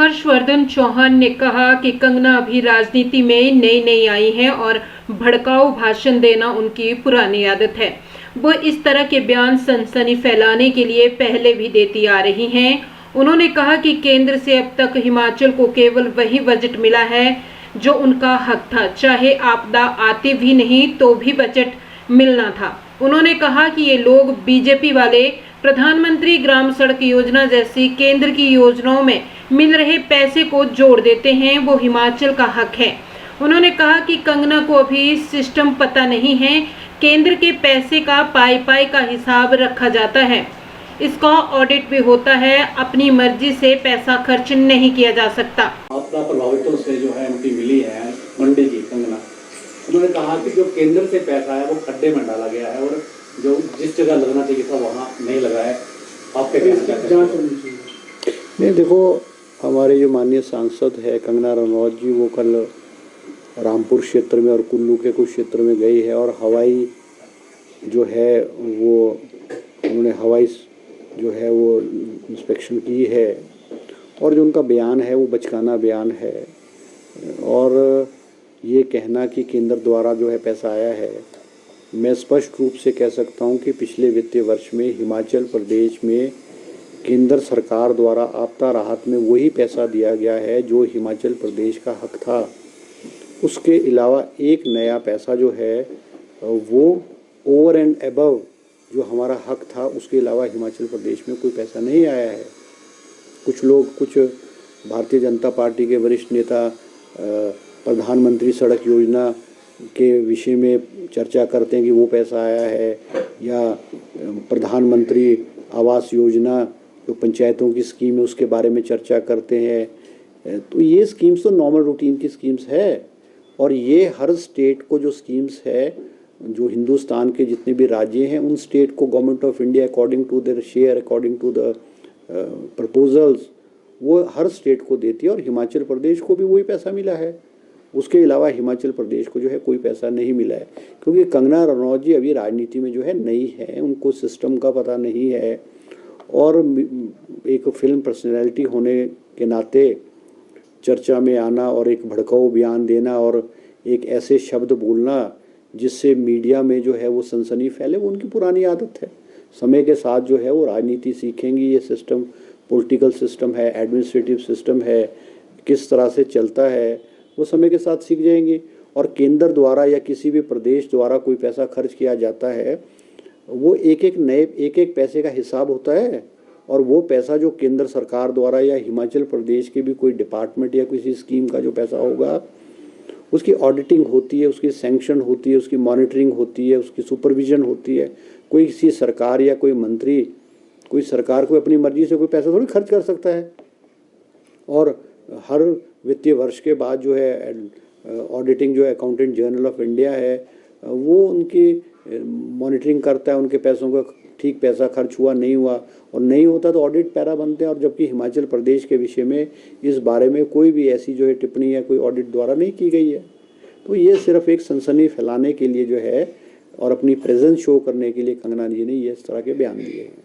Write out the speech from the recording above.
हर्षवर्धन चौहान ने कहा कि कंगना अभी राजनीति में नई आई हैं और भड़काऊ भाषण देना उनकी पुरानी आदत है। वो इस तरह के बयान सनसनी फैलाने के लिए पहले भी देती आ रही हैं। उन्होंने कहा कि केंद्र से अब तक हिमाचल को केवल वही बजट मिला है जो उनका हक था, चाहे आपदा आती भी नहीं तो भी बजट मिलना था। उन्होंने कहा कि ये लोग बीजेपी वाले प्रधानमंत्री ग्राम सड़क योजना जैसी केंद्र की योजनाओं में मिल रहे पैसे को जोड़ देते हैं, वो हिमाचल का हक है। उन्होंने कहा कि कंगना को अभी सिस्टम पता नहीं है, केंद्र के पैसे का पाई का हिसाब रखा जाता है, इसका ऑडिट भी होता है, अपनी मर्जी से पैसा खर्च नहीं किया जा सकता। आपदा प्रभावितों से जो है एमपी मिली है मंडी की कंगना, उन्होंने कहा कि जो केंद्र से पैसा है वो खड्डे में डाला गया है और जो जिस जगह लगना चाहिए था वहाँ नहीं लगा है। आपके जांच होनी चाहिए। नहीं, देखो, हमारे जो माननीय सांसद है कंगना रनौत जी, वो कल रामपुर क्षेत्र में और कुल्लू के कुछ क्षेत्र में गई है और हवाई जो है वो उन्होंने हवाई जो है वो इंस्पेक्शन की है और जो उनका बयान है वो बचकाना बयान है। और ये कहना कि केंद्र द्वारा जो है पैसा आया है, मैं स्पष्ट रूप से कह सकता हूँ कि पिछले वित्तीय वर्ष में हिमाचल प्रदेश में केंद्र सरकार द्वारा आपदा राहत में वही पैसा दिया गया है जो हिमाचल प्रदेश का हक था। उसके अलावा एक नया पैसा जो है वो ओवर एंड अबव जो हमारा हक था उसके अलावा हिमाचल प्रदेश में कोई पैसा नहीं आया है। कुछ लोग, कुछ भारतीय जनता पार्टी के वरिष्ठ नेता प्रधानमंत्री सड़क योजना के विषय में चर्चा करते हैं कि वो पैसा आया है, या प्रधानमंत्री आवास योजना जो पंचायतों की स्कीम है उसके बारे में चर्चा करते हैं। तो ये स्कीम्स तो नॉर्मल रूटीन की स्कीम्स है और ये हर स्टेट को जो स्कीम्स है, जो हिंदुस्तान के जितने भी राज्य हैं उन स्टेट को government of India according to their share, according to the proposals, वो हर स्टेट को देती है और हिमाचल प्रदेश को भी वही पैसा मिला है। उसके अलावा हिमाचल प्रदेश को जो है कोई पैसा नहीं मिला है, क्योंकि कंगना रनौत जी अभी राजनीति में जो है नई है, उनको सिस्टम का पता नहीं है और एक फिल्म पर्सनैलिटी होने के नाते चर्चा में आना और एक भड़काऊ बयान देना और एक ऐसे शब्द बोलना जिससे मीडिया में जो है वो सनसनी फैले, वो उनकी पुरानी आदत है। समय के साथ जो है वो राजनीति सीखेंगी, ये सिस्टम पॉलिटिकल सिस्टम है, एडमिनिस्ट्रेटिव सिस्टम है, किस तरह से चलता है वो समय के साथ सीख जाएंगे। और केंद्र द्वारा या किसी भी प्रदेश द्वारा कोई पैसा खर्च किया जाता है, वो एक एक पैसे का हिसाब होता है और वो पैसा जो केंद्र सरकार द्वारा या हिमाचल प्रदेश के भी कोई डिपार्टमेंट या किसी स्कीम का जो पैसा होगा उसकी ऑडिटिंग होती है, उसकी सैंक्शन होती है, उसकी मॉनिटरिंग होती है, उसकी सुपरविजन होती है। कोई किसी सरकार या कोई मंत्री, कोई सरकार को अपनी मर्जी से कोई पैसा थोड़ी खर्च कर सकता है। और हर वित्तीय वर्ष के बाद जो है ऑडिटिंग जो है अकाउंटेंट जनरल ऑफ इंडिया है वो उनकी मॉनिटरिंग करता है, उनके पैसों का ठीक पैसा खर्च हुआ नहीं हुआ, और नहीं होता तो ऑडिट पैरा बनते हैं। और जबकि हिमाचल प्रदेश के विषय में इस बारे में कोई भी ऐसी जो है टिप्पणी या कोई ऑडिट द्वारा नहीं की गई है। तो ये सिर्फ एक सनसनी फैलाने के लिए जो है और अपनी प्रेजेंस शो करने के लिए कंगना जी ने ये इस तरह के बयान दिए हैं।